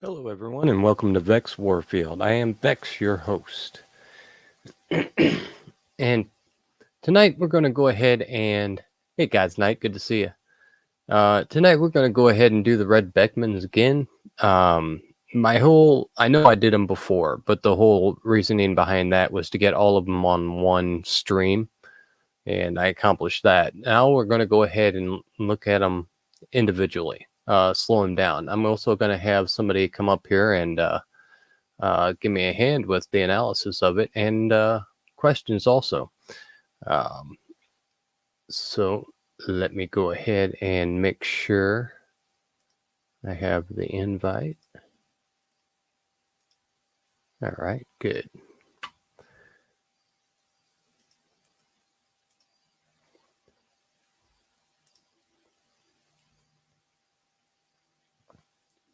Hello, everyone, and welcome to Vex Warfield. I am Vex, your host. And tonight we're going to go ahead and... Hey, guys, Knight, good to see you. Tonight we're going to go ahead and do the Red Beckmans again. I know I did them before, but the whole reasoning behind that was to get all of them on one stream, and I accomplished that. Now we're going to go ahead and look at them individually, slow them down. I'm also going to have somebody come up here and... give me a hand with the analysis of it and questions also. Um, so let me go ahead and make sure I have the invite. All right, good.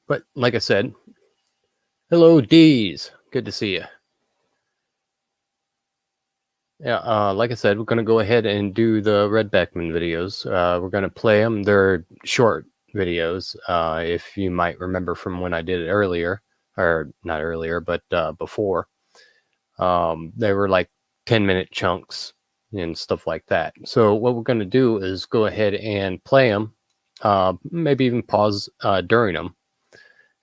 But like I said, hello, D's. Good to see you. Yeah, like I said, we're going to go ahead and do the Red Beckman videos. We're going to play them. They're short videos, if you might remember from when I did it earlier, or not earlier, but before. They were like 10-minute chunks and stuff like that. So what we're going to do is go ahead and play them, maybe even pause during them,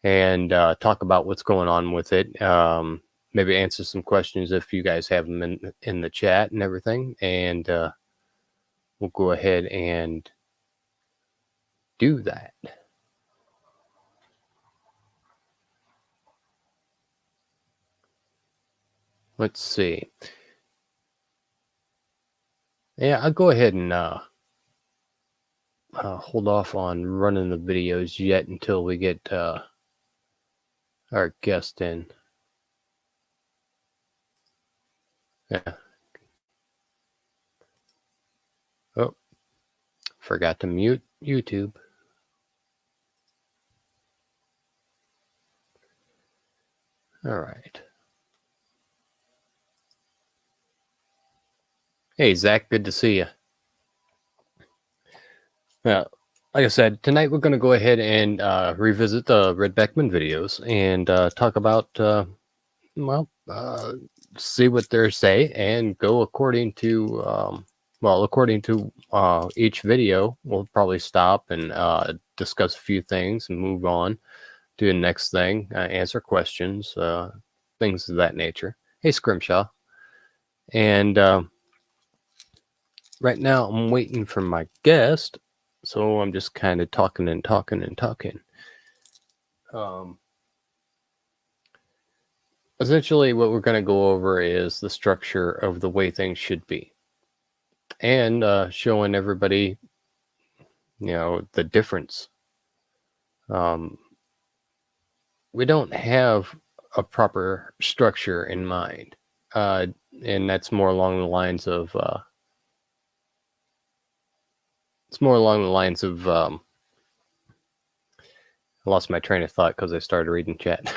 and talk about what's going on with it. Maybe answer some questions if you guys have them in the chat and everything. And we'll go ahead and do that. Let's see. Yeah, I'll go ahead and hold off on running the videos yet until we get our guest in. Yeah. Oh, forgot to mute YouTube. All right. Hey, Zach, good to see you. Like I said, tonight we're going to go ahead and revisit the Red Beckman videos and talk about, see what they say and go according to, according to each video. We'll probably stop and discuss a few things and move on to the next thing, answer questions, things of that nature. Hey, Scrimshaw. And right now I'm waiting for my guest, so I'm just kind of talking and talking and talking. Essentially, what we're going to go over is the structure of the way things should be, and showing everybody, the difference. We don't have a proper structure in mind, and that's more along the lines of. It's more along the lines of. I lost my train of thought because I started reading chat.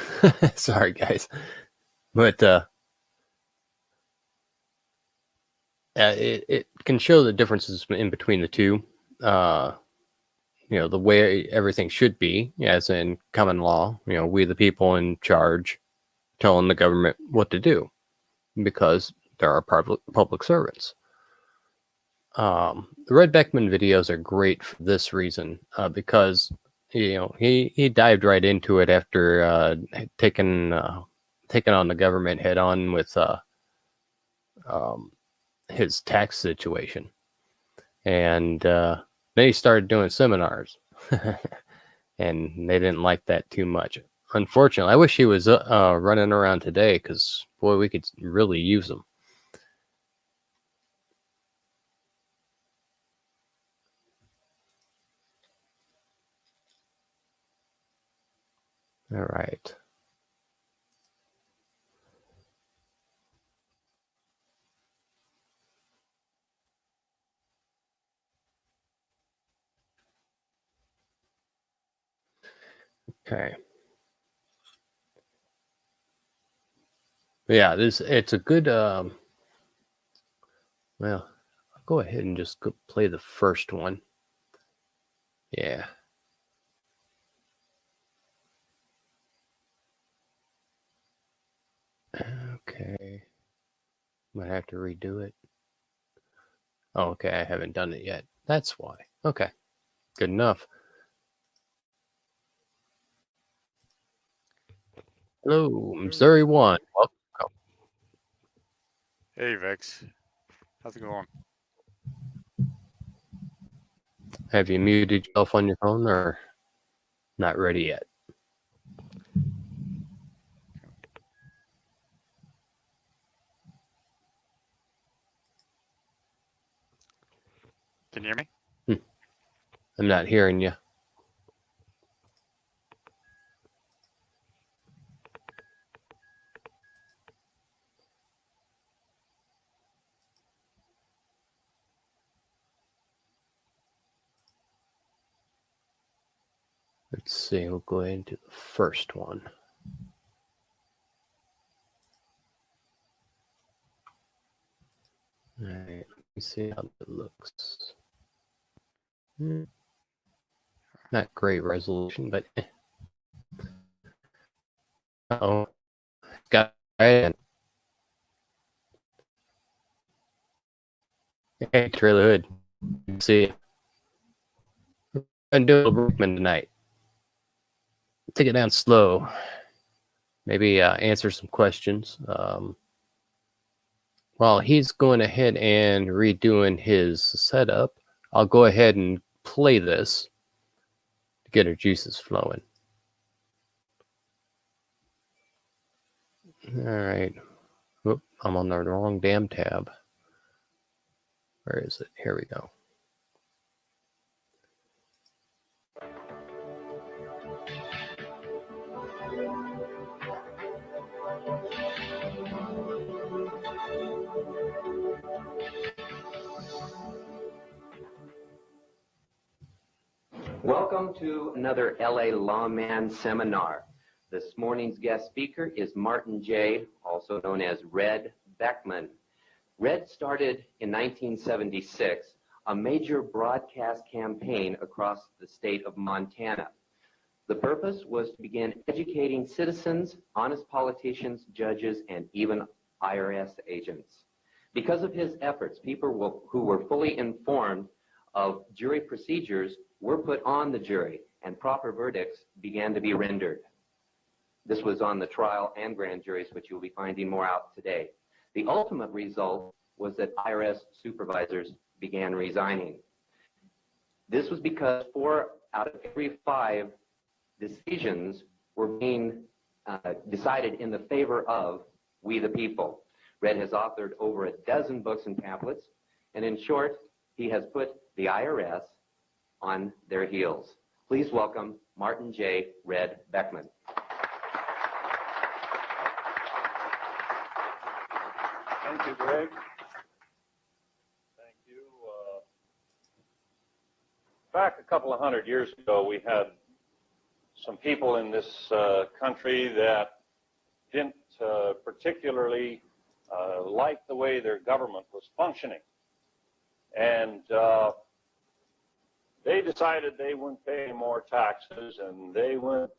Sorry, guys, but it can show the differences in between the two. The way everything should be, as in common law. We the people in charge, telling the government what to do, because there are public servants. The Red Beckman videos are great for this reason, because he dived right into it after taking on the government head on with his tax situation, and then he started doing seminars, and they didn't like that too much. Unfortunately, I wish he was running around today, because boy, we could really use him. All right. Okay. Yeah, it's a good. Well, I'll go ahead and just go play the first one. Yeah. Might have to redo it. Oh, okay, I haven't done it yet. That's why. Okay, good enough. Hello, Missouri 1. Welcome. Hey Vex, how's it going? Have you muted yourself on your phone or not ready yet? Can you hear me? I'm not hearing you. Let's see, we'll go ahead and do the first one. All right, let me see how it looks. Not great resolution, but uh-oh. Got it. Hey, Trailer Hood. See you. We're going to do a little Beckman tonight. Take it down slow. Maybe answer some questions. While he's going ahead and redoing his setup, I'll go ahead and play this to get our juices flowing. All right. Oop, I'm on the wrong damn tab. Where is it? Here we go. Welcome to another LA Lawman seminar. This morning's guest speaker is Martin J., also known as Red Beckman. Red started in 1976 a major broadcast campaign across the state of Montana. The purpose was to begin educating citizens, honest politicians, judges, and even IRS agents. Because of his efforts, people who were fully informed of jury procedures were put on the jury, and proper verdicts began to be rendered. This was on the trial and grand juries, which you'll be finding more out today. The ultimate result was that IRS supervisors began resigning. This was because 4 out of every 5 decisions were being decided in the favor of we the people. Red has authored over a dozen books and pamphlets, and in short, he has put the IRS on their heels. Please welcome Martin J. Red Beckman. Thank you, Greg. Thank you. Back a couple of 100 years ago, we had some people in this country that didn't particularly like the way their government was functioning. And they decided they wouldn't pay any more taxes, and they wouldn't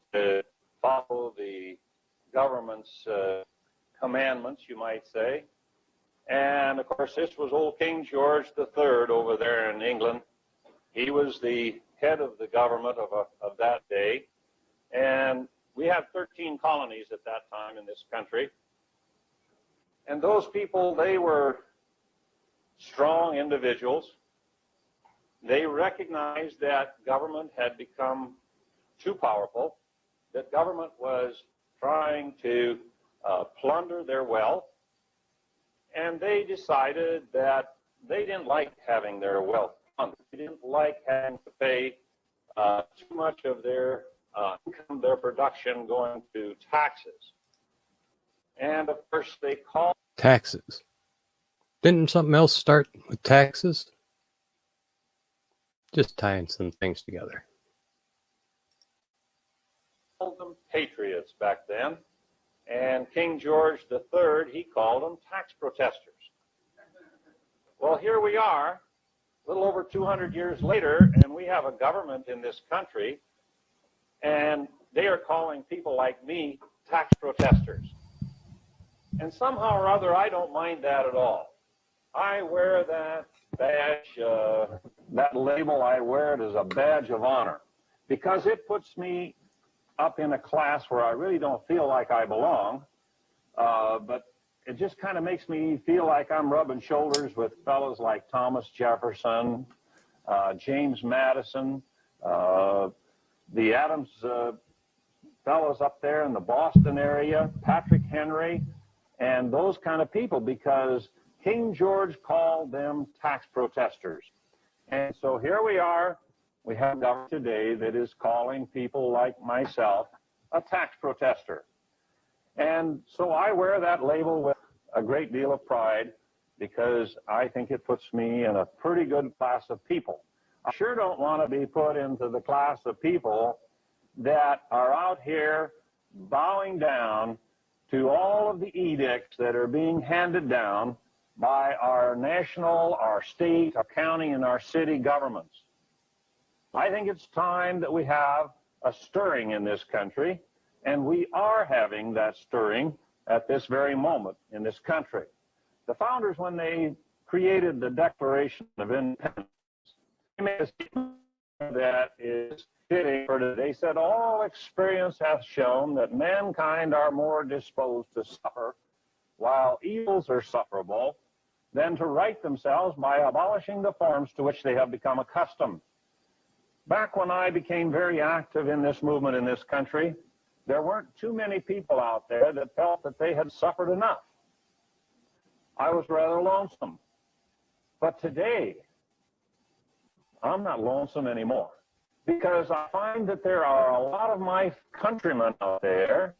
follow the government's commandments, you might say. And, of course, this was old King George III over there in England. He was the head of the government of that day. And we had 13 colonies at that time in this country. And those people, they were strong individuals. They recognized that government had become too powerful, that government was trying to plunder their wealth, and they decided that they didn't like having their wealth plundered. They didn't like having to pay too much of their income, their production going to taxes. And of course they called Taxes. Didn't something else start with taxes? Just tying some things together. them patriots back then. And King George III, he called them tax protesters. Well, here we are, a little over 200 years later, and we have a government in this country, and they are calling people like me tax protesters. And somehow or other, I don't mind that at all. I wear that badge, that label, I wear it as a badge of honor because it puts me up in a class where I really don't feel like I belong, but it just kind of makes me feel like I'm rubbing shoulders with fellows like Thomas Jefferson, James Madison, the Adams fellows up there in the Boston area, Patrick Henry, and those kind of people, because King George called them tax protesters. And so here we are. We have a government today that is calling people like myself a tax protester. And so I wear that label with a great deal of pride because I think it puts me in a pretty good class of people. I sure don't want to be put into the class of people that are out here bowing down to all of the edicts that are being handed down by our national, our state, our county, and our city governments. I think it's time that we have a stirring in this country, and we are having that stirring at this very moment in this country. The founders, when they created the Declaration of Independence, they made a statement that is fitting for today. They said, all experience hath shown that mankind are more disposed to suffer while evils are sufferable than to right themselves by abolishing the forms to which they have become accustomed. Back when I became very active in this movement in this country, there weren't too many people out there that felt that they had suffered enough. I was rather lonesome. But today, I'm not lonesome anymore because I find that there are a lot of my countrymen out there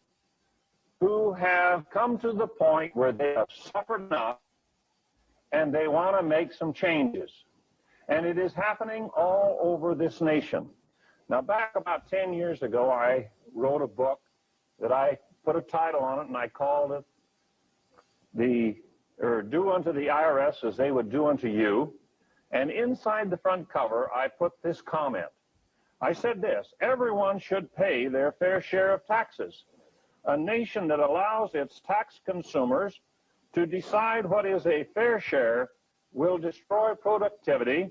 who have come to the point where they have suffered enough and they want to make some changes. And it is happening all over this nation. Now, back about 10 years ago, I wrote a book that I put a title on it, and I called it Do Unto the IRS as They Would Do Unto You. And inside the front cover, I put this comment. I said this: everyone should pay their fair share of taxes. A nation that allows its tax consumers to decide what is a fair share will destroy productivity,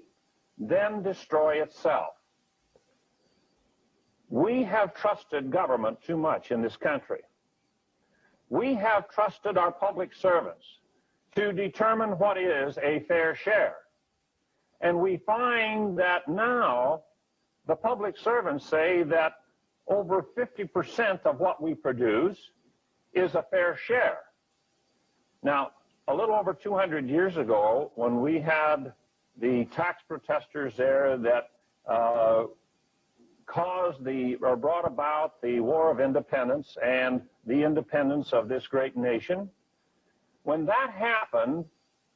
then destroy itself. We have trusted government too much in this country. We have trusted our public servants to determine what is a fair share. And we find that now the public servants say that over 50% of what we produce is a fair share. Now, a little over 200 years ago, when we had the tax protesters there that brought about the War of Independence and the independence of this great nation, when that happened,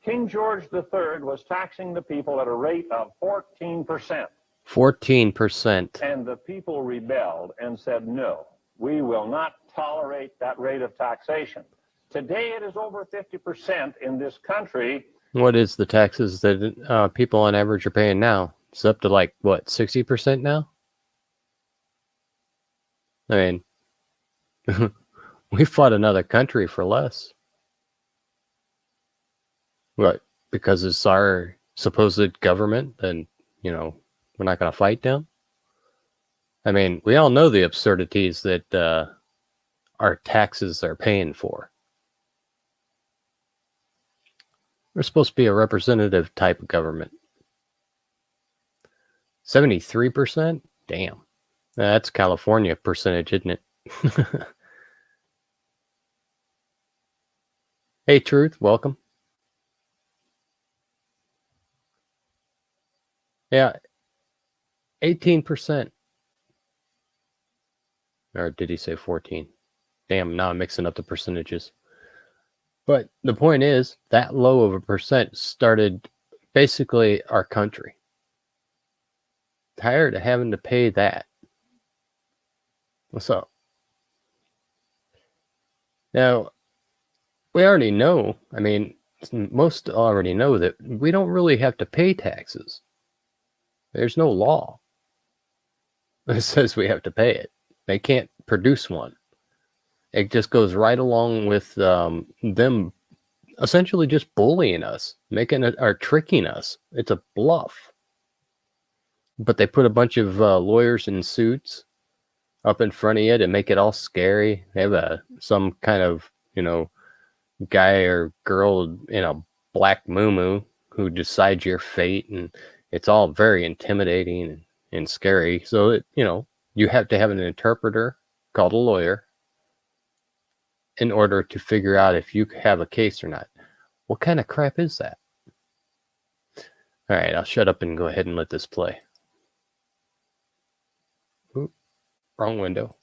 King George III was taxing the people at a rate of 14%. 14%. And the people rebelled and said, no, we will not tolerate that rate of taxation. Today it is over 50% in this country. What is the taxes that people on average are paying now? It's up to like, what, 60% now? I mean, we fought another country for less. What? Because it's our supposed government, then, you know, we're not going to fight them? I mean, we all know the absurdities that our taxes are paying for. We're supposed to be a representative type of government. 73%? Damn. That's California percentage, isn't it? Hey, Truth, welcome. Yeah, 18%. Or did he say 14? Damn, now I'm mixing up the percentages. But the point is, that low of a percent started basically our country. Tired of having to pay that. What's up? Now, we already know, I mean, most already know that we don't really have to pay taxes. There's no law that says we have to pay it. They can't produce one. It just goes right along with them essentially just bullying us, making it or tricking us. It's a bluff. But they put a bunch of lawyers in suits up in front of you to make it all scary. They have some kind of, guy or girl in a black muumuu who decides your fate, and it's all very intimidating and scary. So you have to have an interpreter called a lawyer in order to figure out if you have a case or not. What kind of crap is that? All right, I'll shut up and go ahead and let this play. Oop, wrong window.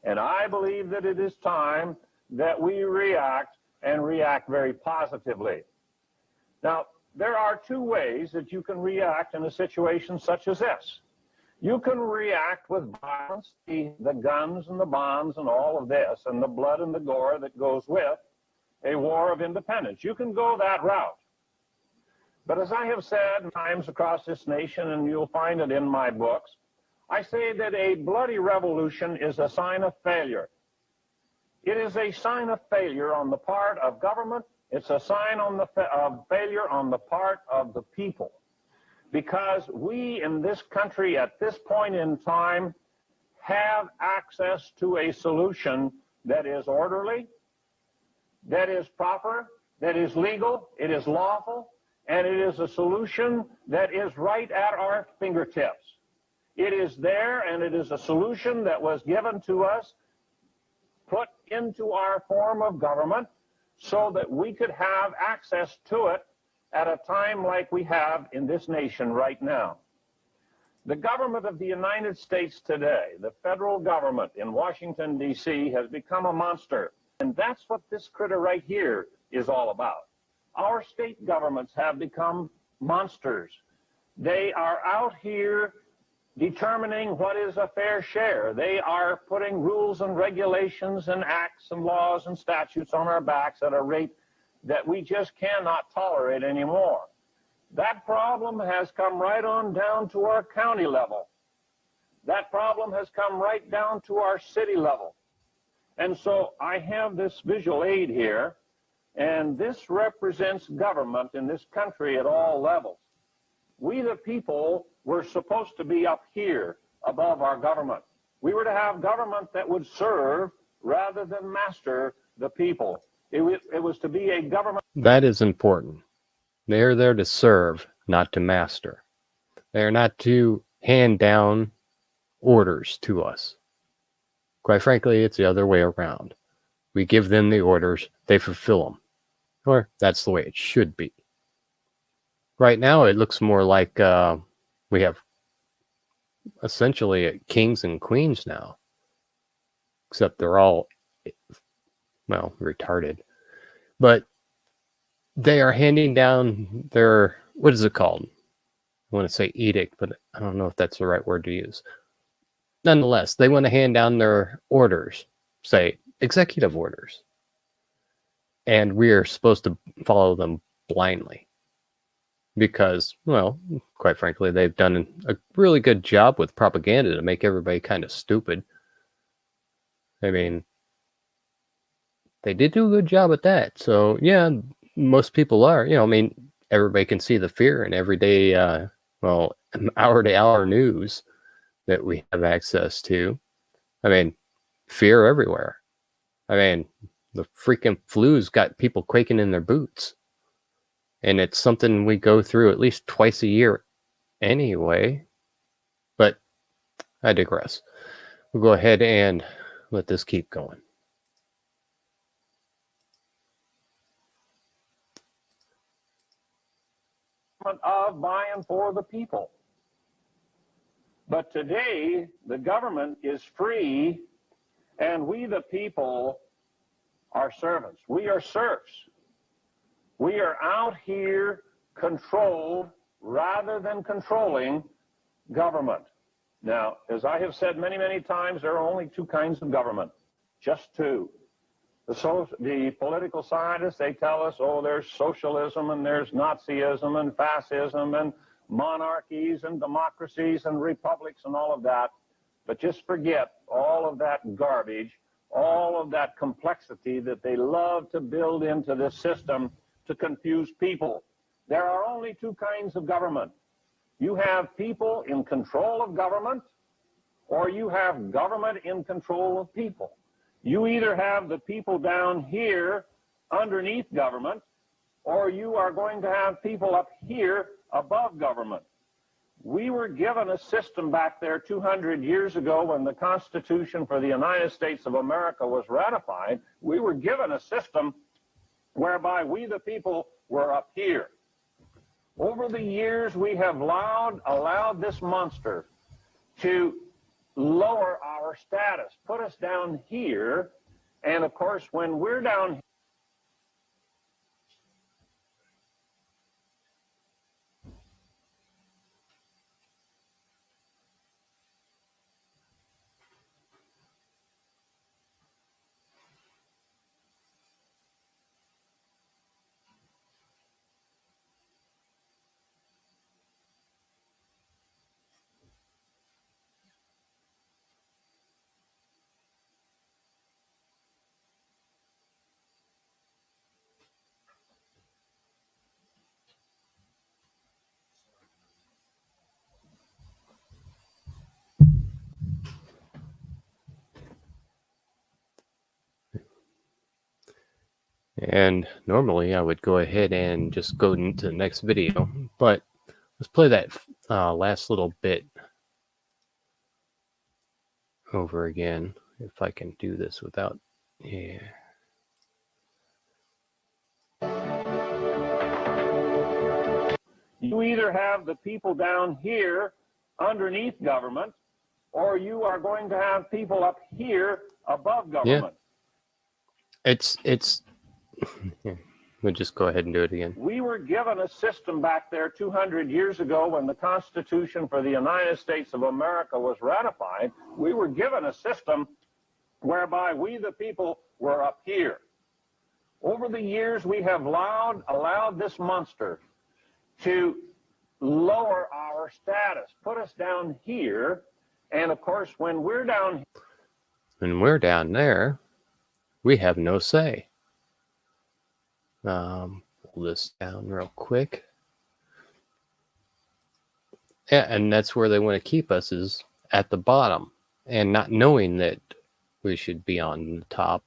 And I believe that it is time that we react, and react very positively. Now, there are two ways that you can react in a situation such as this. You can react with violence, the guns and the bombs and all of this, and the blood and the gore that goes with a war of independence. You can go that route. But as I have said times across this nation, and you'll find it in my books, I say that a bloody revolution is a sign of failure. It is a sign of failure on the part of government. It's a sign of failure on the part of the people. Because we in this country at this point in time have access to a solution that is orderly, that is proper, that is legal, it is lawful, and it is a solution that is right at our fingertips. It is there, and it is a solution that was given to us, put into our form of government, so that we could have access to it at a time like we have in this nation right now. The government of the United States today, the federal government in Washington, D.C., has become a monster. And that's what this critter right here is all about. Our state governments have become monsters. They are out here determining what is a fair share. They are putting rules and regulations and acts and laws and statutes on our backs at a rate that we just cannot tolerate anymore. That problem has come right on down to our county level. That problem has come right down to our city level. And so I have this visual aid here, and this represents government in this country at all levels. We, the people, were supposed to be up here above our government. We were to have government that would serve rather than master the people. It was to be a government. That is important. They are there to serve, not to master. They are not to hand down orders to us. Quite frankly, it's the other way around. We give them the orders, they fulfill them. Or that's the way it should be. Right now, it looks more like we have essentially kings and queens now. Except they're all, well, retarded. But they are handing down their, what is it called? I want to say edict, but I don't know if that's the right word to use. Nonetheless, they want to hand down their orders, say executive orders. And we are supposed to follow them blindly. Because, well, quite frankly, they've done a really good job with propaganda to make everybody kind of stupid. I mean, they did do a good job at that. So, yeah, most people are. I mean, everybody can see the fear in everyday, hour-to-hour news that we have access to. I mean, fear everywhere. I mean, the freaking flu's got people quaking in their boots. And it's something we go through at least twice a year anyway. But I digress. We'll go ahead and let this keep going. Of by and for the people. But today, the government is free, and we, the people, are servants. We are serfs. We are out here controlled rather than controlling government. Now, as I have said many, many times, there are only two kinds of government, just two. The political scientists, they tell us, oh, there's socialism and there's Nazism and fascism and monarchies and democracies and republics and all of that. but just forget all of that garbage, all of that complexity that they love to build into this system to confuse people. There are only two kinds of government. You have people in control of government, or you have government in control of people. You either have the people down here underneath government, or you are going to have people up here above government. We were given a system back there 200 years ago when the Constitution for the United States of America was ratified. We were given a system whereby we, the people, were up here. Over the years, we have allowed this monster to lower our status, put us down here, and of course, when we're down here, And normally I would go ahead and just go into the next video, but let's play that last little bit over again, if I can do this without, yeah. you either have the people down here underneath government, or you are going to have people up here above government. Yeah. It's we'll just go ahead and do it again. We were given a system back there 200 years ago when the Constitution for the United States of America was ratified. We were given a system whereby we, the people, were up here. Over the years, we have allowed this monster to lower our status, put us down here, and of course, when we're down there, we have no say. Pull this down real quick. Yeah, and that's where they want to keep us, is at the bottom, and not knowing that we should be on the top.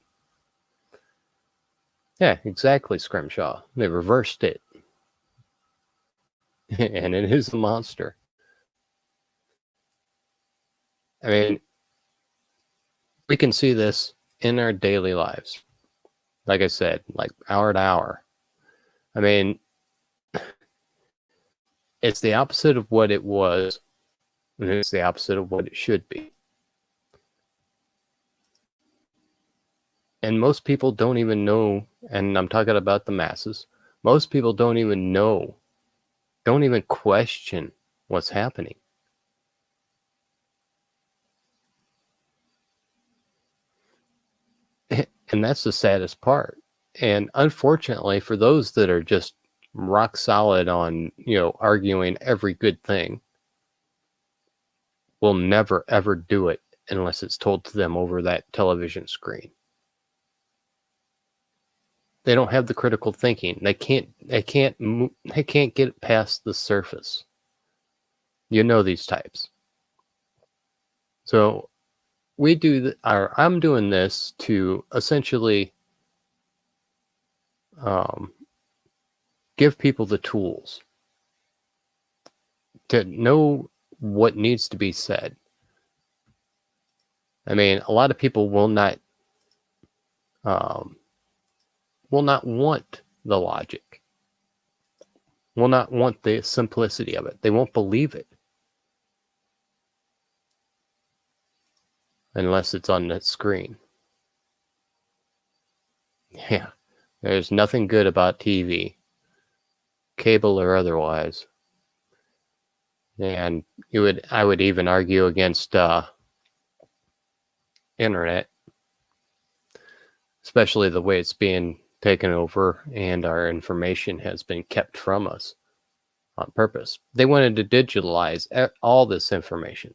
Yeah, exactly, Scrimshaw. They reversed it. And it is a monster. I mean, we can see this in our daily lives. Like I said, like hour to hour. I mean, it's the opposite of what it was, and it's the opposite of what it should be. And most people don't even know, and I'm talking about the masses, most people don't even know, don't even question what's happening. And that's the saddest part. And unfortunately, for those that are just rock solid on, arguing every good thing, will never ever do it unless it's told to them over that television screen. They don't have the critical thinking. They can't get past the surface. You know these types. So I'm doing this to essentially give people the tools to know what needs to be said. I mean, a lot of people will not want the logic, will not want the simplicity of it. They won't believe it unless it's on that screen. Yeah, there's nothing good about TV, cable or otherwise. And I would even argue against internet, especially the way it's being taken over and our information has been kept from us on purpose. They wanted to digitalize all this information.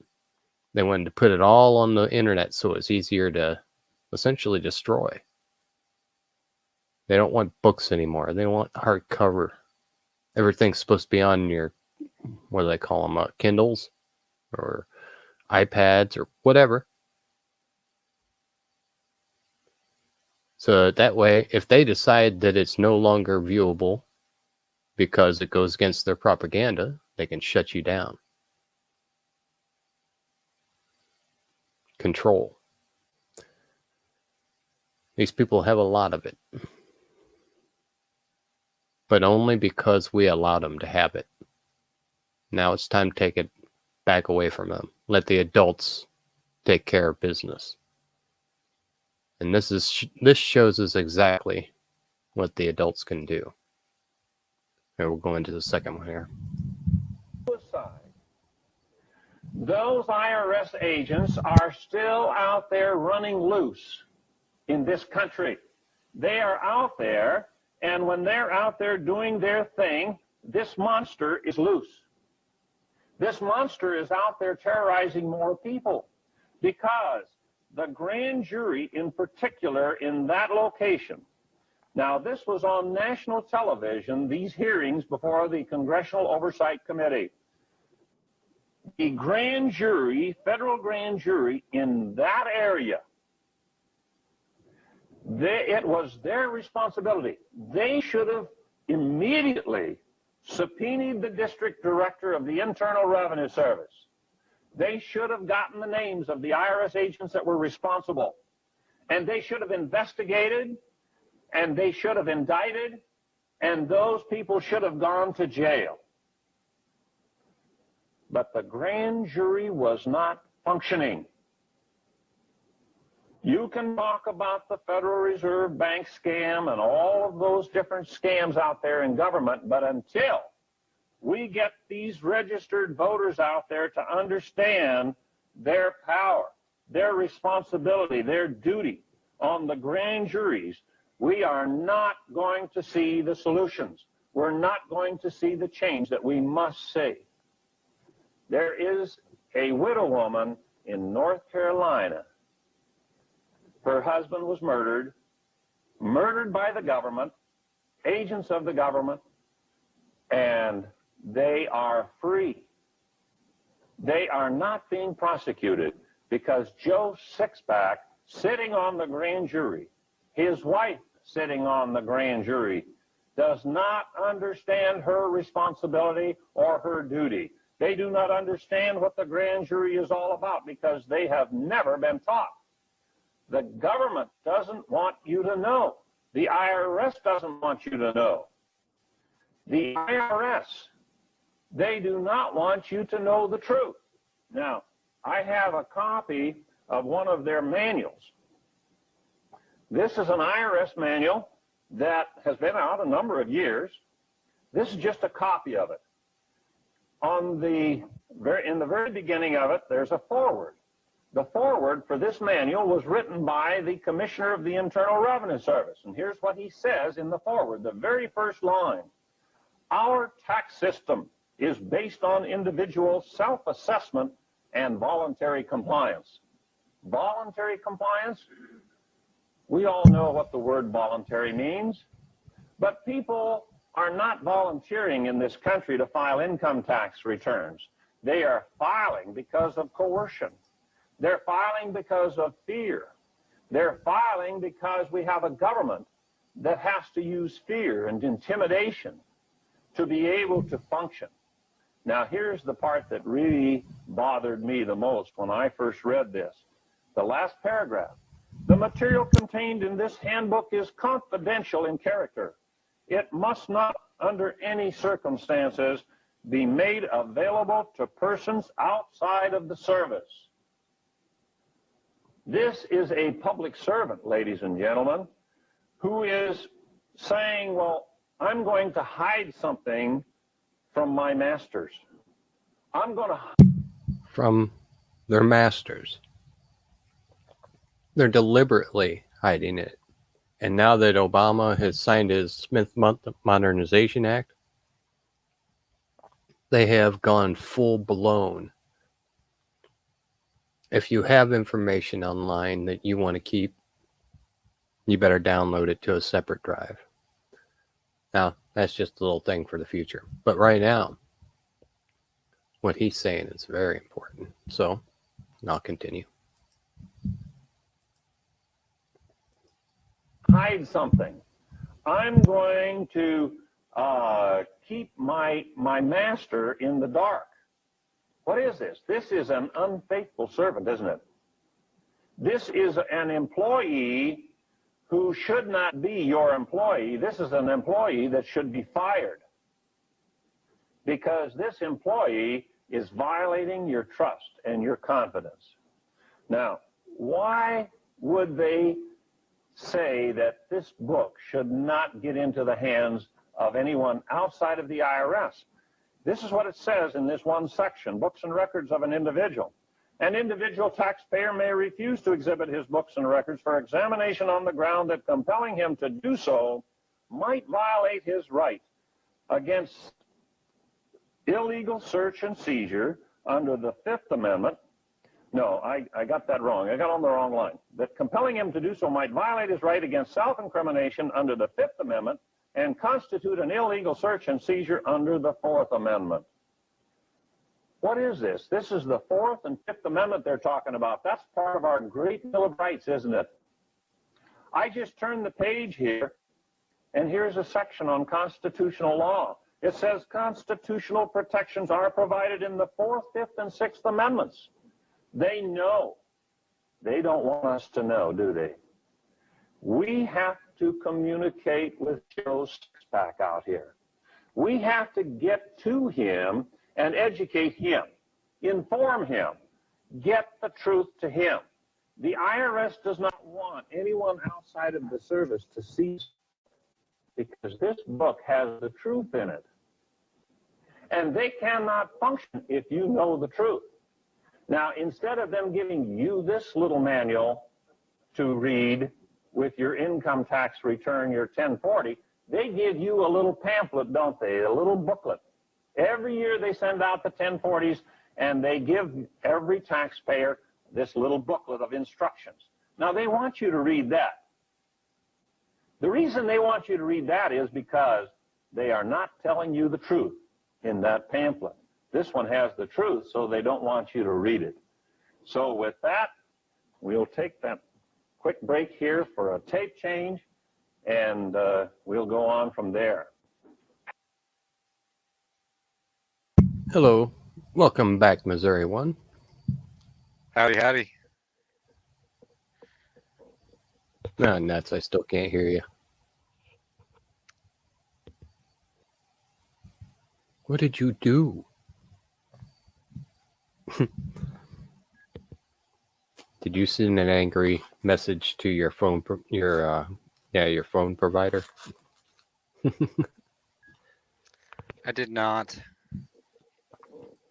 They wanted to put it all on the internet so it's easier to essentially destroy. They don't want books anymore. They want hardcover. Everything's supposed to be on your, what do they call them, Kindles or iPads or whatever. So that way, if they decide that it's no longer viewable because it goes against their propaganda, they can shut you down. Control. These people have a lot of it. But only because we allowed them to have it. Now it's time to take it back away from them. Let the adults take care of business. And this shows us exactly what the adults can do. And we'll go into the second one here. Those IRS agents are still out there running loose in this country. They are out there, and when they're out there doing their thing, this monster is loose. This monster is out there terrorizing more people because the grand jury in particular in that location. Now, this was on national television, these hearings before the Congressional Oversight Committee. The grand jury, federal grand jury in that area, it was their responsibility. They should have immediately subpoenaed the district director of the Internal Revenue Service. They should have gotten the names of the IRS agents that were responsible. And they should have investigated, and they should have indicted, and those people should have gone to jail. But the grand jury was not functioning. You can talk about the Federal Reserve Bank scam and all of those different scams out there in government, but until we get these registered voters out there to understand their power, their responsibility, their duty on the grand juries, we are not going to see the solutions. We're not going to see the change that we must see. There is a widow woman in North Carolina. Her husband was murdered by the government, agents of the government, and they are free. They are not being prosecuted because Joe Sixpack, sitting on the grand jury, his wife sitting on the grand jury, does not understand her responsibility or her duty. They do not understand what the grand jury is all about because they have never been taught. The government doesn't want you to know. The IRS doesn't want you to know. The IRS, they do not want you to know the truth. Now, I have a copy of one of their manuals. This is an IRS manual that has been out a number of years. This is just a copy of it. In the very beginning of it, there's a foreword. The foreword for this manual was written by the Commissioner of the Internal Revenue Service. And here's what he says in the foreword, the very first line. Our tax system is based on individual self-assessment and voluntary compliance. Voluntary compliance? We all know what the word voluntary means, but people are not volunteering in this country to file income tax returns. They are filing because of coercion. They're filing because of fear. They're filing because we have a government that has to use fear and intimidation to be able to function. Now, here's the part that really bothered me the most when I first read this. The last paragraph. The material contained in this handbook is confidential in character. It must not, under any circumstances, be made available to persons outside of the service. This is a public servant, ladies and gentlemen, who is saying, well, I'm going to hide something from my masters. I'm going to... From their masters. They're deliberately hiding it. And now that Obama has signed his Smith Modernization Act, they have gone full-blown If you have information online that you want to keep, you better download it to a separate drive. Now, that's just a little thing for the future. But right now, what he's saying is very important. So, I'll continue. Hide something. I'm going to keep my master in the dark. What is this? This is an unfaithful servant, isn't it? This is an employee who should not be your employee. This is an employee that should be fired, because this employee is violating your trust and your confidence. Now, why would they say that this book should not get into the hands of anyone outside of the IRS? This is what it says in this one section: books and records of an individual. An individual taxpayer may refuse to exhibit his books and records for examination on the ground that compelling him to do so might violate his right against illegal search and seizure under the Fifth Amendment. No, I got that wrong. I got on the wrong line. That compelling him to do so might violate his right against self-incrimination under the Fifth Amendment and constitute an illegal search and seizure under the Fourth Amendment. What is this? This is the Fourth and Fifth Amendment they're talking about. That's part of our great Bill of Rights, isn't it? I just turned the page here, and here's a section on constitutional law. It says constitutional protections are provided in the Fourth, Fifth, and Sixth Amendments. They know. They don't want us to know, do they? We have to communicate with Joe Sixpack out here. We have to get to him and educate him, inform him, get the truth to him. The IRS does not want anyone outside of the service to see, because this book has the truth in it. And they cannot function if you know the truth. Now, instead of them giving you this little manual to read with your income tax return, your 1040, they give you a little pamphlet, don't they? A little booklet. Every year they send out the 1040s, and they give every taxpayer this little booklet of instructions. Now, they want you to read that. The reason they want you to read that is because they are not telling you the truth in that pamphlet. This one has the truth, so they don't want you to read it. So with that, we'll take that quick break here for a tape change, and we'll go on from there. Hello. Welcome back, Missouri One. Howdy, howdy. Ah, nuts. I still can't hear you. What did you do? Did you send an angry message to your phone, your phone provider? I did not.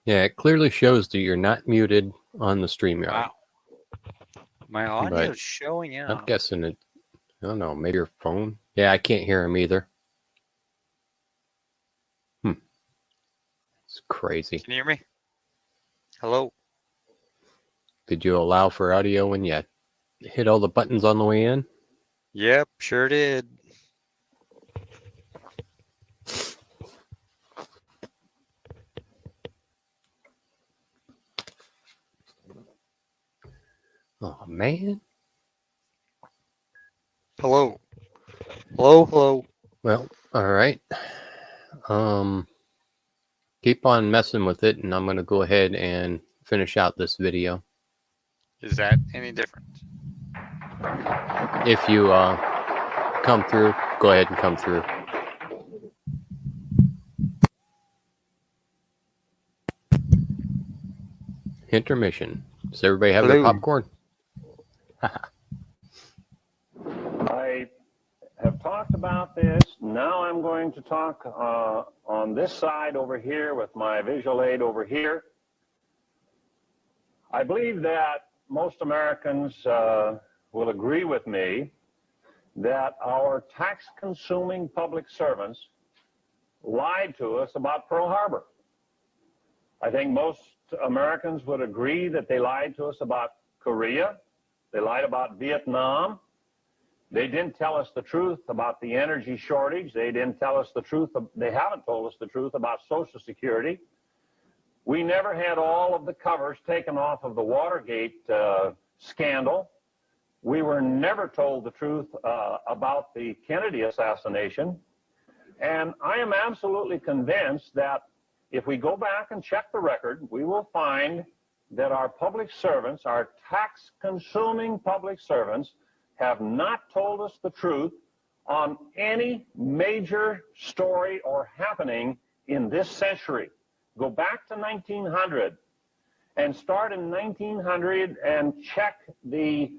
Yeah, it clearly shows that you're not muted on the StreamYard. Wow. My audio But is showing I'm up. guessing it. I don't know. Maybe your phone. Yeah, I can't hear him either. It's crazy. Can you hear me? Hello? Did you allow for audio when you hit all the buttons on the way in? Yep, sure did. Oh man. Hello? Hello, hello. Well, all right. Keep on messing with it, and I'm gonna go ahead and finish out this video. Is that any different? If you come through, go ahead and come through. Intermission. Does everybody have their Hello. popcorn? I have talked about this. Now I'm going to talk on this side over here with my visual aid over here. I believe that most Americans will agree with me that our tax-consuming public servants lied to us about Pearl Harbor. I think most Americans would agree that they lied to us about Korea. They lied about Vietnam. They didn't tell us the truth about the energy shortage. They didn't tell us the truth. They haven't told us the truth about Social Security. We never had all of the covers taken off of the Watergate scandal. We were never told the truth about the Kennedy assassination. And I am absolutely convinced that if we go back and check the record, we will find that our public servants, our tax-consuming public servants, have not told us the truth on any major story or happening in this century. Go back to 1900 and start in 1900 and check the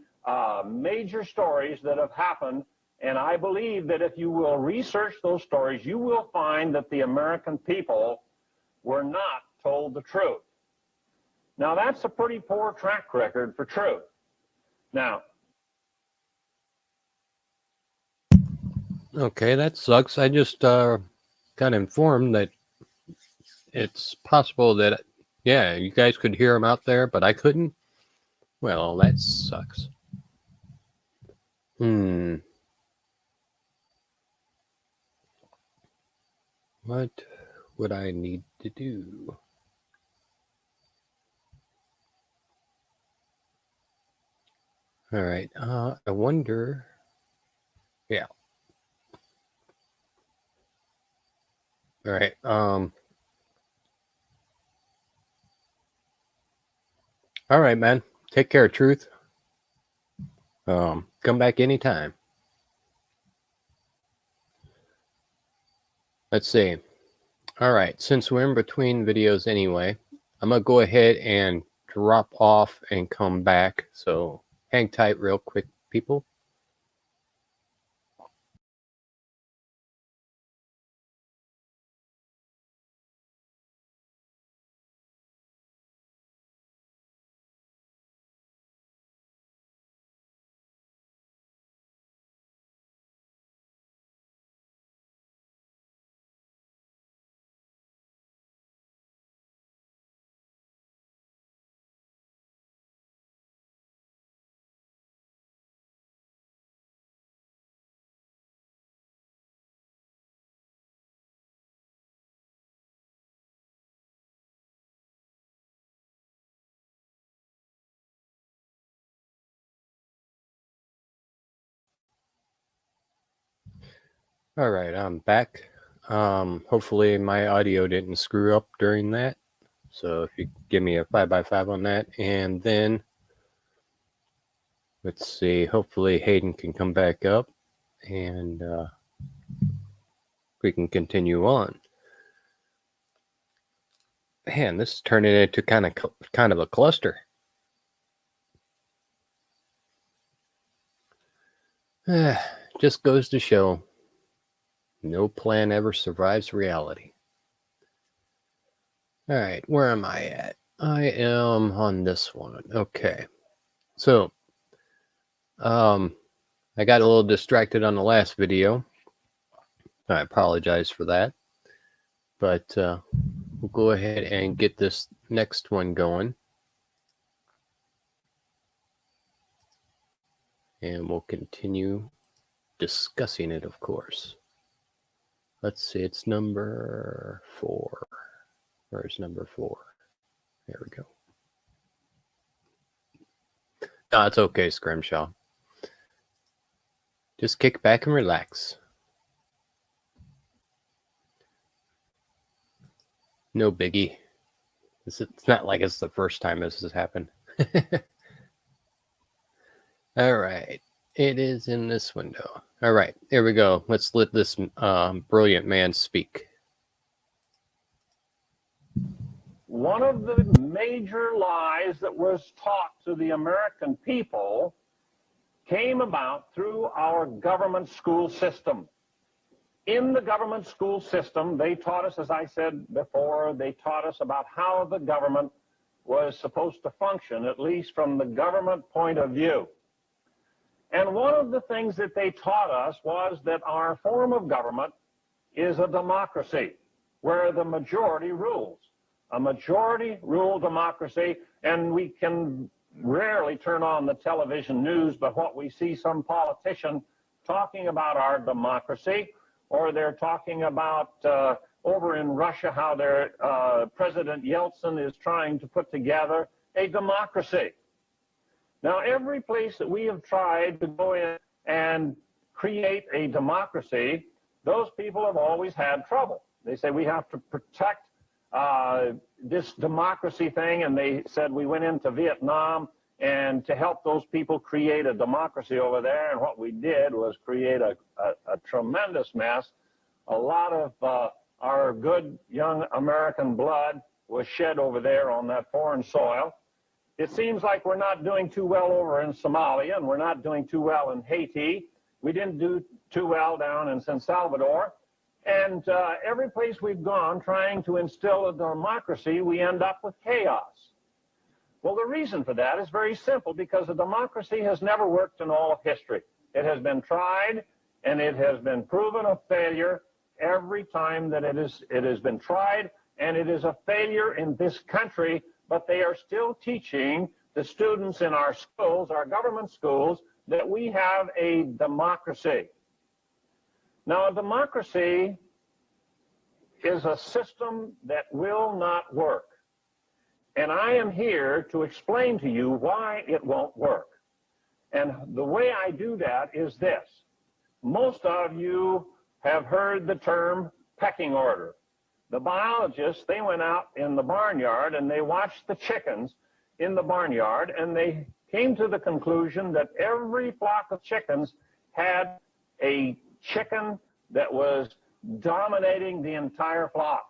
major stories that have happened. And I believe that if you will research those stories, you will find that the American people were not told the truth. Now, that's a pretty poor track record for truth. Now, Okay, that sucks. I just got informed that it's possible that, yeah, you guys could hear him out there, but I couldn't. Well, that sucks. What would I need to do? All right. I wonder. Yeah. All right. All right, man. Take care, Truth. Come back anytime. Let's see. All right. Since we're in between videos anyway, I'm gonna go ahead and drop off and come back. So hang tight real quick, people. All right, I'm back. Hopefully my audio didn't screw up during that. So if you give me a 5x5 on that, and then let's see, hopefully Hayden can come back up and we can continue on. Man, this is turning into kind of a cluster. Just goes to show no plan ever survives reality. All right, where am I at? I am on this one. Okay. So, I got a little distracted on the last video. I apologize for that. But we'll go ahead and get this next one going. And we'll continue discussing it, of course. Let's see, it's number 4. Where's number 4? There we go. No, it's okay, Scrimshaw. Just kick back and relax. No biggie. It's not like it's the first time this has happened. All right. It is in this window. All right. Here we go. Let's let this brilliant man speak. one of the major lies that was taught to the American people came about through our government school system. In the government school system, they taught us, as I said before, they taught us about how the government was supposed to function, at least from the government point of view. And one of the things that they taught us was that our form of government is a democracy, where the majority rules. a majority rule democracy, and we can rarely turn on the television news, but what we see some politician talking about our democracy, or they're talking about over in Russia how their President Yeltsin is trying to put together a democracy. Now, every place that we have tried to go in and create a democracy, those people have always had trouble. They say we have to protect this democracy thing, and they said we went into Vietnam and to help those people create a democracy over there, and what we did was create a tremendous mess. A lot of our good young American blood was shed over there on that foreign soil. It seems like we're not doing too well over in Somalia, and we're not doing too well in Haiti. We didn't do too well down in San Salvador. And every place we've gone trying to instill a democracy, we end up with chaos. Well, the reason for that is very simple, because a democracy has never worked in all of history. It has been tried, and it has been proven a failure every time that it has been tried, and it is a failure in this country, but they are still teaching the students in our schools, our government schools, that we have a democracy. Now, a democracy is a system that will not work. And I am here to explain to you why it won't work. And the way I do that is this. Most of you have heard the term pecking order. The biologists, they went out in the barnyard and they watched the chickens in the barnyard, and they came to the conclusion that every flock of chickens had a chicken that was dominating the entire flock.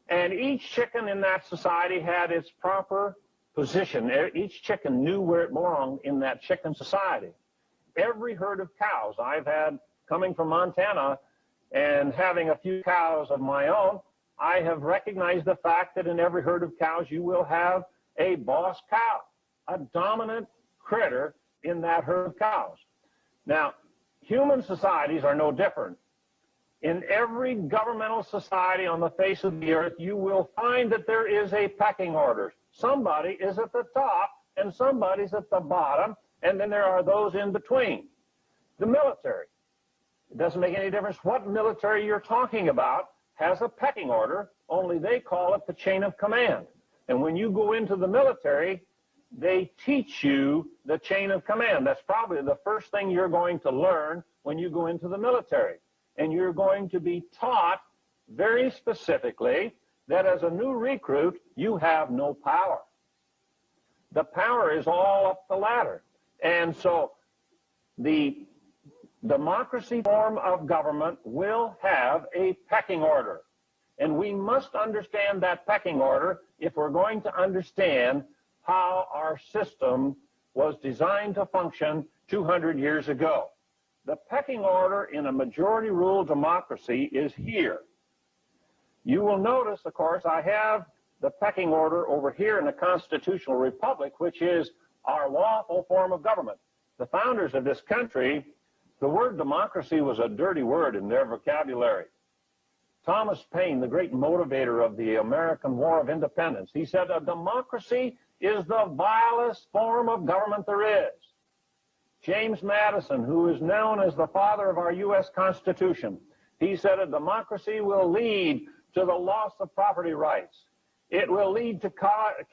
And each chicken in that society had its proper position. Each chicken knew where it belonged in that chicken society. Every herd of cows I've had coming from Montana and having a few cows of my own, I have recognized the fact that in every herd of cows you will have a boss cow, a dominant critter in that herd of cows. Now, human societies are no different. In every governmental society on the face of the earth, you will find that there is a pecking order. Somebody is at the top and somebody's at the bottom, and then there are those in between. The military. It doesn't make any difference what military you're talking about, has a pecking order, only they call it the chain of command. And when you go into the military, they teach you the chain of command. That's probably the first thing you're going to learn when you go into the military. And you're going to be taught very specifically that as a new recruit, you have no power. The power is all up the ladder. And so the democracy form of government will have a pecking order. And we must understand that pecking order if we're going to understand how our system was designed to function 200 years ago. The pecking order in a majority rule democracy is here. You will notice, of course, I have the pecking order over here in a constitutional republic, which is our lawful form of government. The founders of this country, the word democracy was a dirty word in their vocabulary. Thomas Paine, the great motivator of the American War of Independence, he said, a democracy is the vilest form of government there is. James Madison, who is known as the father of our U.S. Constitution, he said a democracy will lead to the loss of property rights. It will lead to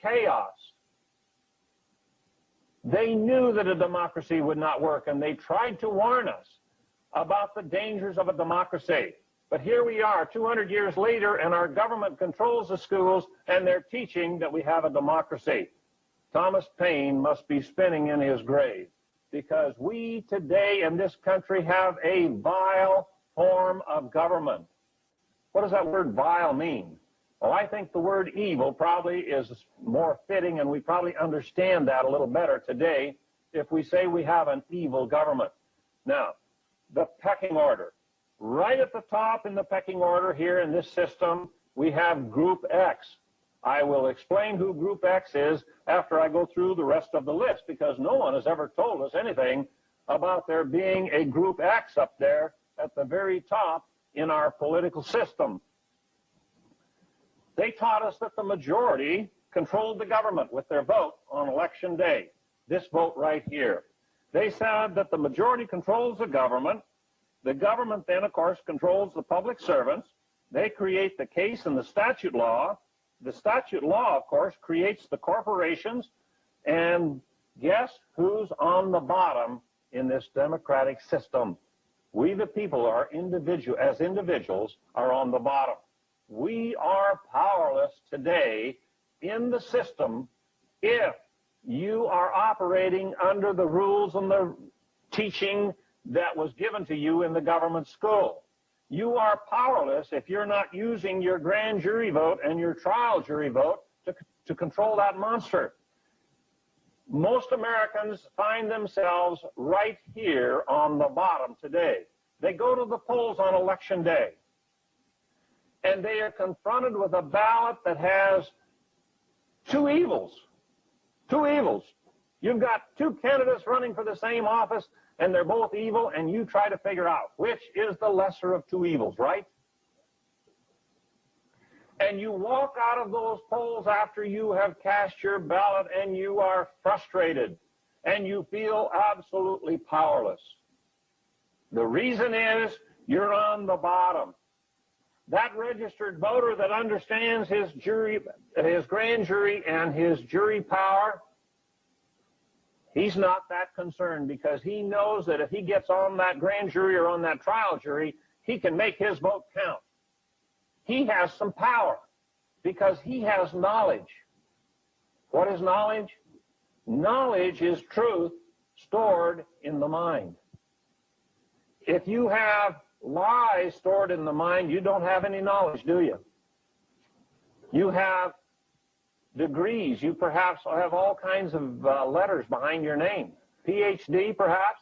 chaos. They knew that a democracy would not work, and they tried to warn us about the dangers of a democracy. But here we are 200 years later, and our government controls the schools, and they're teaching that we have a democracy. Thomas Paine must be spinning in his grave, because we today in this country have a vile form of government. What does that word vile mean? Well, I think the word evil probably is more fitting, and we probably understand that a little better today if we say we have an evil government. Now, the pecking order. Right at the top in the pecking order here in this system, we have Group X. I will explain who Group X is after I go through the rest of the list, because no one has ever told us anything about there being a Group X up there at the very top in our political system. They taught us that the majority controlled the government with their vote on election day. This vote right here. They said that the majority controls the government. The government then, of course, controls the public servants. They create the case and the statute law. The statute law, of course, creates the corporations. And guess who's on the bottom in this democratic system? We, the people, as individuals, are on the bottom. We are powerless today in the system if you are operating under the rules and the teaching that was given to you in the government school. You are powerless if you're not using your grand jury vote and your trial jury vote to control that monster. Most Americans find themselves right here on the bottom today. They go to the polls on election day, and they are confronted with a ballot that has two evils. Two evils. You've got two candidates running for the same office, and they're both evil, and you try to figure out which is the lesser of two evils, right? And you walk out of those polls after you have cast your ballot, and you are frustrated, and you feel absolutely powerless. The reason is you're on the bottom. That registered voter that understands his grand jury and his jury power, he's not that concerned, because he knows that if he gets on that grand jury or on that trial jury, he can make his vote count. He has some power because he has knowledge. What is knowledge? Knowledge is truth stored in the mind. If you have lies stored in the mind, you don't have any knowledge, do you? You have degrees. You perhaps have all kinds of letters behind your name. PhD, perhaps.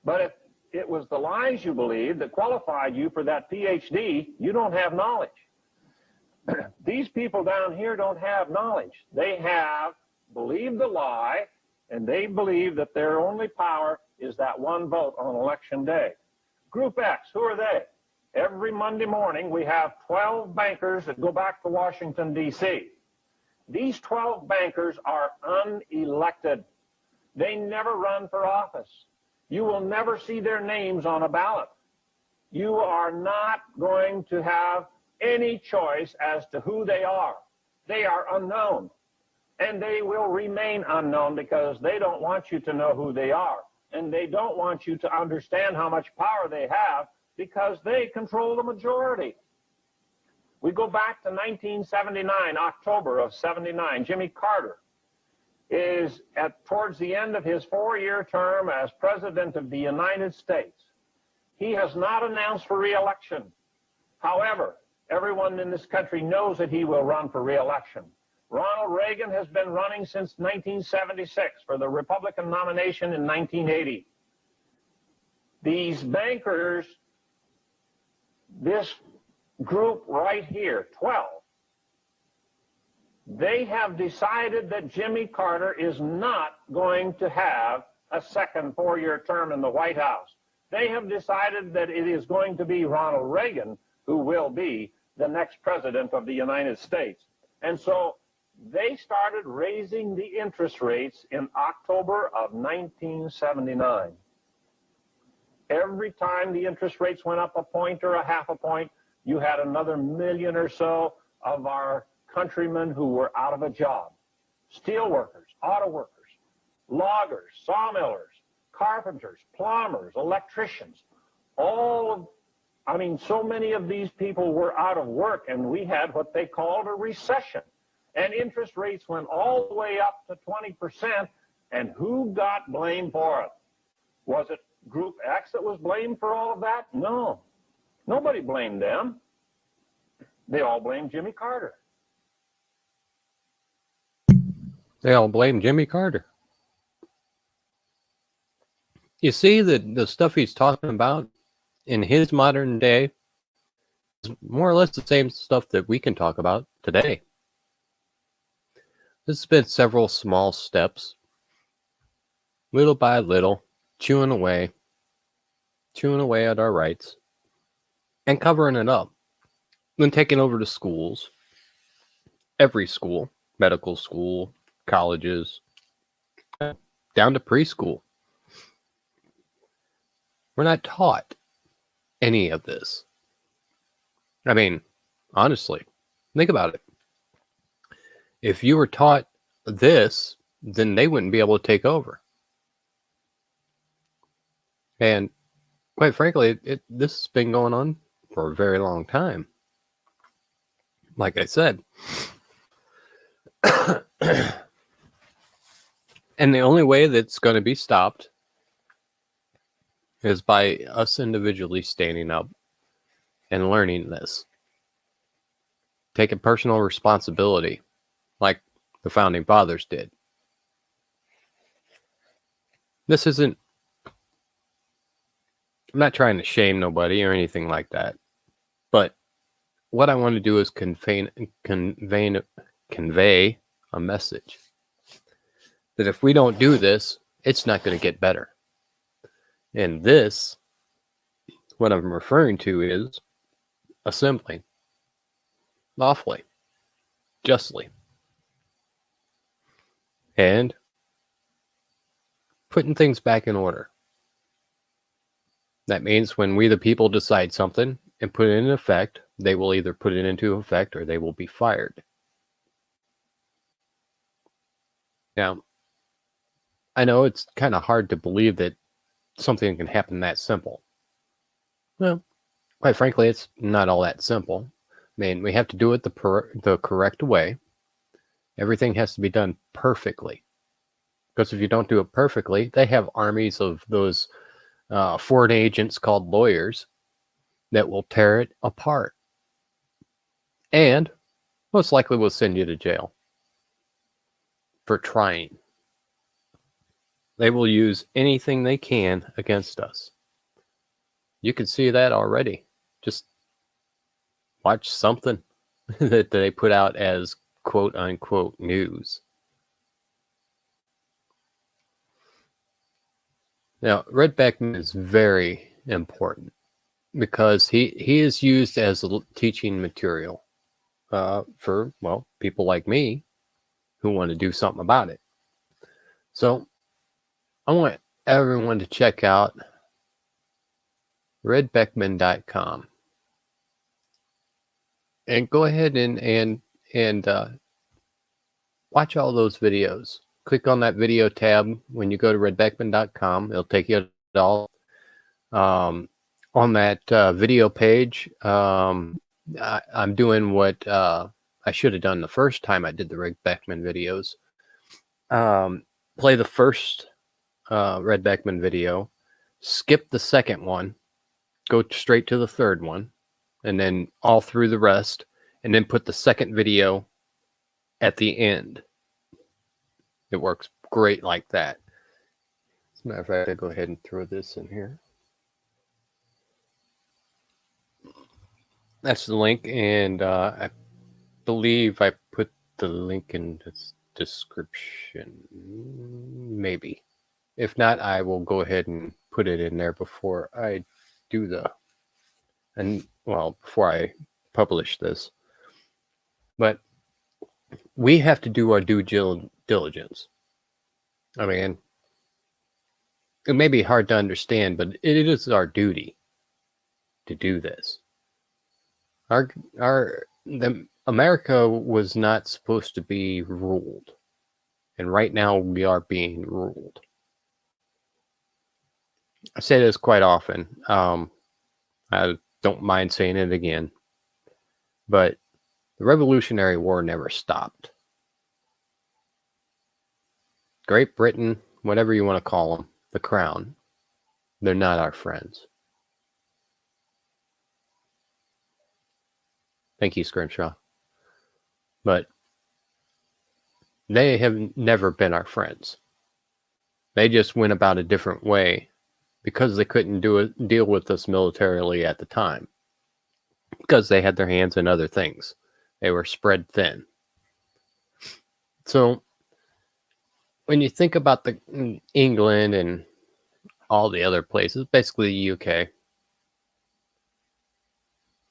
But if it was the lies you believed that qualified you for that PhD, you don't have knowledge. These people down here don't have knowledge. They have believed the lie, and they believe that their only power is that one vote on election day. Group X, who are they? Every Monday morning, we have 12 bankers that go back to Washington, D.C. These 12 bankers are unelected. They never run for office. You will never see their names on a ballot. You are not going to have any choice as to who they are. They are unknown, and they will remain unknown because they don't want you to know who they are, and they don't want you to understand how much power they have because they control the majority. We go back to 1979, October of 79. Jimmy Carter is towards the end of his 4-year term as President of the United States. He has not announced for re-election. However, everyone in this country knows that he will run for re-election. Ronald Reagan has been running since 1976 for the Republican nomination in 1980. These bankers, this group right here, 12, they have decided that Jimmy Carter is not going to have a second 4-year term in the White House. They have decided that it is going to be Ronald Reagan who will be the next president of the United States. And so they started raising the interest rates in October of 1979. Every time the interest rates went up a point or a half a point, you had another million or so of our countrymen who were out of a job. Steel workers, auto workers, loggers, sawmillers, carpenters, plumbers, electricians, so many of these people were out of work, and we had what they called a recession. And interest rates went all the way up to 20%, and who got blamed for it? Was it Group X that was blamed for all of that? No. Nobody blamed them. They all blamed Jimmy Carter. They all blame Jimmy Carter. You see that the stuff he's talking about in his modern day is more or less the same stuff that we can talk about today. This has been several small steps, little by little, chewing away at our rights, and covering it up. then taking over the schools, every school, medical school, colleges, down to preschool. We're not taught any of this. I mean, honestly, think about it. If you were taught this, then they wouldn't be able to take over. And quite frankly, this has been going on for a very long time. Like I said. And the only way that's going to be stopped is by us individually standing up and learning this. Taking personal responsibility, like the founding fathers did. This isn't, I'm not trying to shame nobody or anything like that. But what I want to do is convey a message that if we don't do this, it's not going to get better. And this, what I'm referring to, is assembling lawfully, justly, and putting things back in order. That means when we the people decide something and put it in effect, they will either put it into effect or they will be fired. Now, I know it's kind of hard to believe that something can happen that simple. Well, quite frankly, it's not all that simple. I mean, we have to do it the correct way. Everything has to be done perfectly. Because if you don't do it perfectly, they have armies of those foreign agents called lawyers that will tear it apart. And most likely will send you to jail for trying. They will use anything they can against us. You can see that already. Just watch something that they put out as quote unquote news. Now, Red Beckman is very important because he is used as a teaching material for, well, people like me who want to do something about it. So I want everyone to check out redbeckman.com and go ahead and watch all those videos. Click on that video tab when you go to redbeckman.com. It'll take you to all. On that video page, I'm doing what I should have done the first time I did the Red Beckman videos. Play the first Red Beckman video, skip the second one, go straight to the third one, and then all through the rest, and then put the second video at the end. It works great like that. As a matter of fact, I'll go ahead and throw this in here. That's the link, and I believe I put the link in the description. Maybe. If not, I will go ahead and put it in there before I do before I publish this. But we have to do our due diligence. I mean, it may be hard to understand, but it is our duty to do this. America was not supposed to be ruled, and right now we are being ruled. I say this quite often. I don't mind saying it again, but the Revolutionary War never stopped. Great Britain, whatever you want to call them, the Crown, they're not our friends. Thank you, Scrimshaw. But they have never been our friends. They just went about a different way because they couldn't deal with us militarily at the time. Because they had their hands in other things. They were spread thin. So when you think about England and all the other places, basically the UK,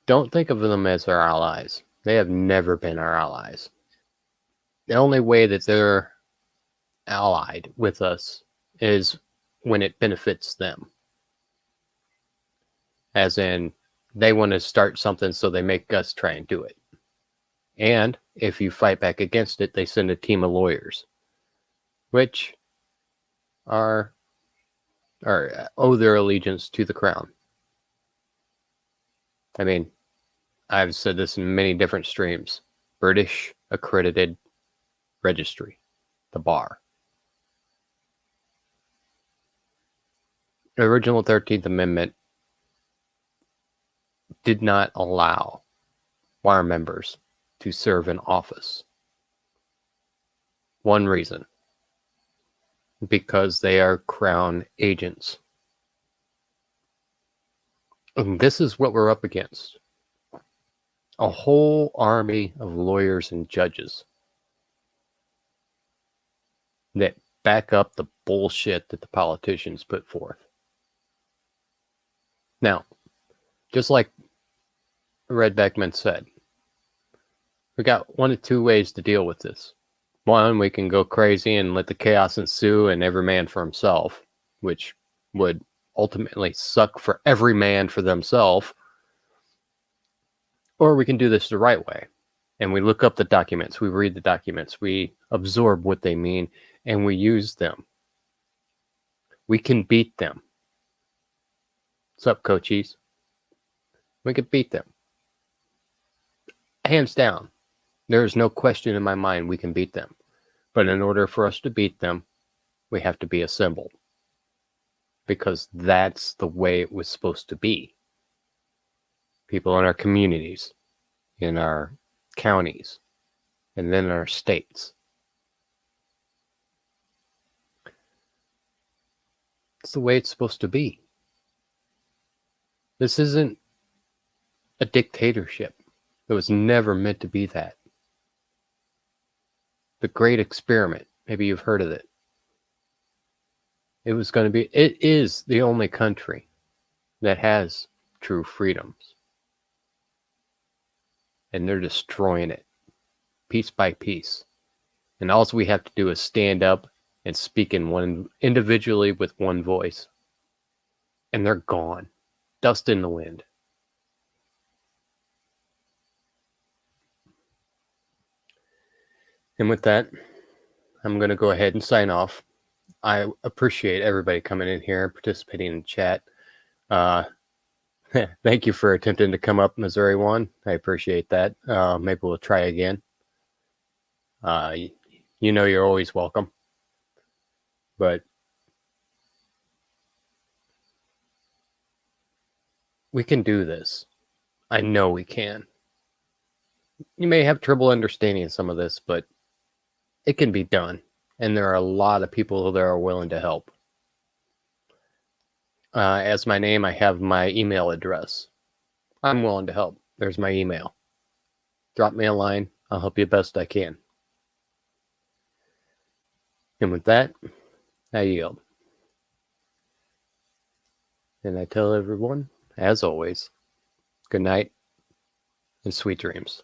don't think of them as our allies. They have never been our allies. The only way that they're allied with us is when it benefits them. As in, they want to start something, so they make us try and do it. And if you fight back against it, they send a team of lawyers, which are owe their allegiance to the crown. I mean, I've said this in many different streams. British accredited registry, the bar. The original 13th Amendment did not allow bar members to serve in office. One reason, because they are crown agents. And this is what we're up against. A whole army of lawyers and judges that back up the bullshit that the politicians put forth. Now, just like Red Beckman said, we got one of two ways to deal with this. One, we can go crazy and let the chaos ensue and every man for himself, which would ultimately suck for every man for themselves. Or we can do this the right way. And we look up the documents, we read the documents, we absorb what they mean, and we use them. We can beat them. What's up, coachies? We can beat them. Hands down. There is no question in my mind we can beat them. But in order for us to beat them, we have to be assembled. Because that's the way it was supposed to be. People in our communities, in our counties, and then in our states. It's the way it's supposed to be. This isn't a dictatorship. It was never meant to be that. The Great Experiment, maybe you've heard of it. It is the only country that has true freedoms. And they're destroying it, piece by piece. And all we have to do is stand up and speak individually with one voice. And they're gone. Dust in the wind. And with that, I'm going to go ahead and sign off. I appreciate everybody coming in here and participating in the chat. Thank you for attempting to come up, Missouri One. I appreciate that. Maybe we'll try again. You know you're always welcome. But we can do this. I know we can. You may have trouble understanding some of this, but it can be done. And there are a lot of people that are willing to help. As my name, I have my email address. I'm willing to help. There's my email. Drop me a line. I'll help you best I can. And with that, I yield. And I tell everyone, as always, good night and sweet dreams.